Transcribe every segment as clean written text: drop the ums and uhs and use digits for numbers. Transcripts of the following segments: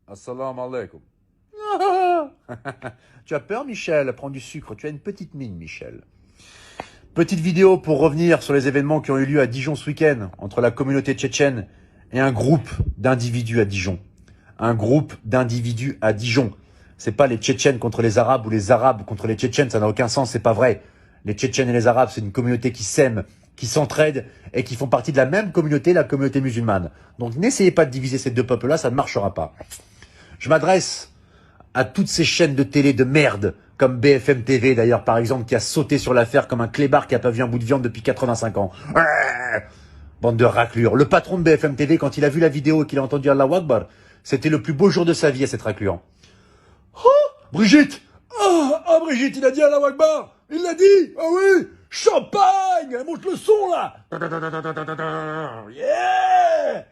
Assalamu alaikum. Tu as peur, Michel? Prends du sucre. Tu as une petite mine, Michel. Petite vidéo pour revenir sur les événements qui ont eu lieu à Dijon ce week-end entre la communauté tchétchène et un groupe d'individus à Dijon. Un groupe d'individus à Dijon. C'est pas les Tchétchènes contre les Arabes ou les Arabes contre les Tchétchènes, ça n'a aucun sens, c'est pas vrai. Les Tchétchènes et les Arabes, c'est une communauté qui s'aime, qui s'entraide et qui font partie de la même communauté, la communauté musulmane. Donc n'essayez pas de diviser ces deux peuples-là, ça ne marchera pas. Je m'adresse à toutes ces chaînes de télé de merde, comme BFM TV d'ailleurs par exemple, qui a sauté sur l'affaire comme un clébard qui a pas vu un bout de viande depuis 85 ans. Bande de raclures. Le patron de BFM TV, quand il a vu la vidéo et qu'il a entendu Allahu Akbar, c'était le plus beau jour de sa vie à cette raclure. Oh, Brigitte! Brigitte, il a dit Allahu Akbar! Il l'a dit! Ah oui! Champagne! Monte le son là! Yeah!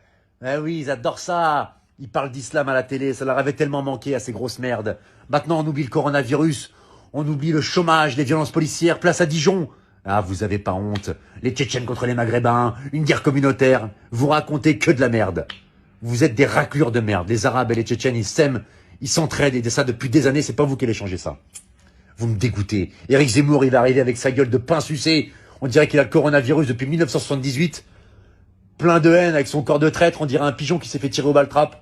Eh oui, ils adorent ça! Ils parlent d'islam à la télé, ça leur avait tellement manqué à ces grosses merdes. Maintenant, on oublie le coronavirus, on oublie le chômage, les violences policières, place à Dijon. Ah, vous avez pas honte. Les Tchétchènes contre les Maghrébins, une guerre communautaire. Vous racontez que de la merde. Vous êtes des raclures de merde. Les Arabes et les Tchétchènes, ils s'aiment, ils s'entraident et ça depuis des années, c'est pas vous qui allez changer ça. Vous me dégoûtez. Éric Zemmour, il va arriver avec sa gueule de pain sucé. On dirait qu'il a le coronavirus depuis 1978. Plein de haine avec son corps de traître, on dirait un pigeon qui s'est fait tirer au baltrap.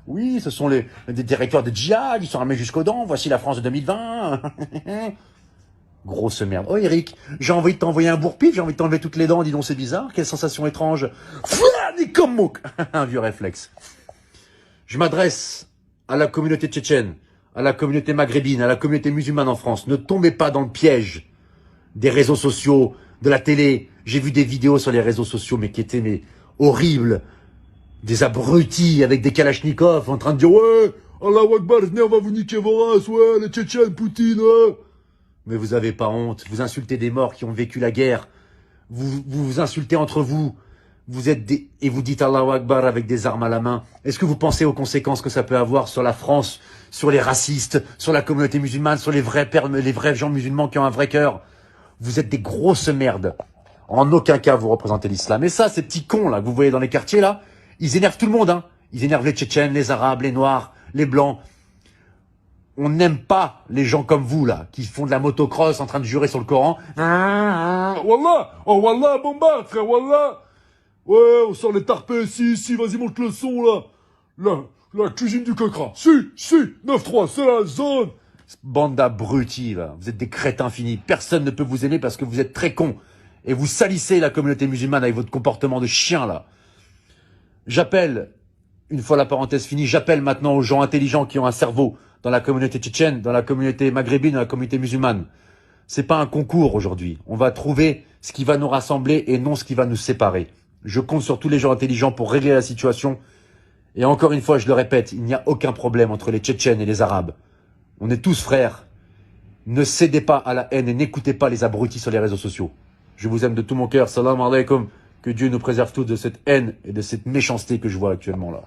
Oui, ce sont des directeurs de djihad, ils sont armés jusqu'aux dents, voici la France de 2020. Grosse merde. Oh Eric, j'ai envie de t'envoyer un bourre-pif, j'ai envie de t'enlever toutes les dents, dis donc c'est bizarre, quelle sensation étrange. Un vieux réflexe. Je m'adresse à la communauté tchétchène, à la communauté maghrébine, à la communauté musulmane en France. Ne tombez pas dans le piège des réseaux sociaux, de la télé. J'ai vu des vidéos sur les réseaux sociaux, mais qui étaient horribles. Des abrutis avec des kalachnikovs en train de dire « Ouais, Allahu Akbar, venez, on va vous niquer vos races, ouais, les Tchétchènes, Poutine, ouais. » Mais vous avez pas honte, vous insultez des morts qui ont vécu la guerre. Vous insultez entre vous. Vous êtes et vous dites Allahu Akbar avec des armes à la main. Est-ce que vous pensez aux conséquences que ça peut avoir sur la France, sur les racistes, sur la communauté musulmane, sur les vrais gens musulmans qui ont un vrai cœur? Vous êtes des grosses merdes. En aucun cas vous représentez l'islam. Et ça, ces petits cons là que vous voyez dans les quartiers là, ils énervent tout le monde, hein. Ils énervent les Tchétchènes, les Arabes, les Noirs, les Blancs. On n'aime pas les gens comme vous, là, qui font de la motocross en train de jurer sur le Coran. Wallah! Oh, Wallah, bombarde, frère, Wallah! Ouais, on sort les tarpés, si, vas-y, monte le son, là. La cuisine du Cocra. Si, 9-3, c'est la zone. Bande d'abrutis, là. Vous êtes des crétins finis. Personne ne peut vous aimer parce que vous êtes très cons. Et vous salissez la communauté musulmane avec votre comportement de chien, là. J'appelle, une fois la parenthèse finie, j'appelle maintenant aux gens intelligents qui ont un cerveau dans la communauté tchétchène, dans la communauté maghrébine, dans la communauté musulmane. C'est pas un concours aujourd'hui. On va trouver ce qui va nous rassembler et non ce qui va nous séparer. Je compte sur tous les gens intelligents pour régler la situation. Et encore une fois, je le répète, il n'y a aucun problème entre les Tchétchènes et les Arabes. On est tous frères. Ne cédez pas à la haine et n'écoutez pas les abrutis sur les réseaux sociaux. Je vous aime de tout mon cœur. Salam alaikum. Que Dieu nous préserve tous de cette haine et de cette méchanceté que je vois actuellement là.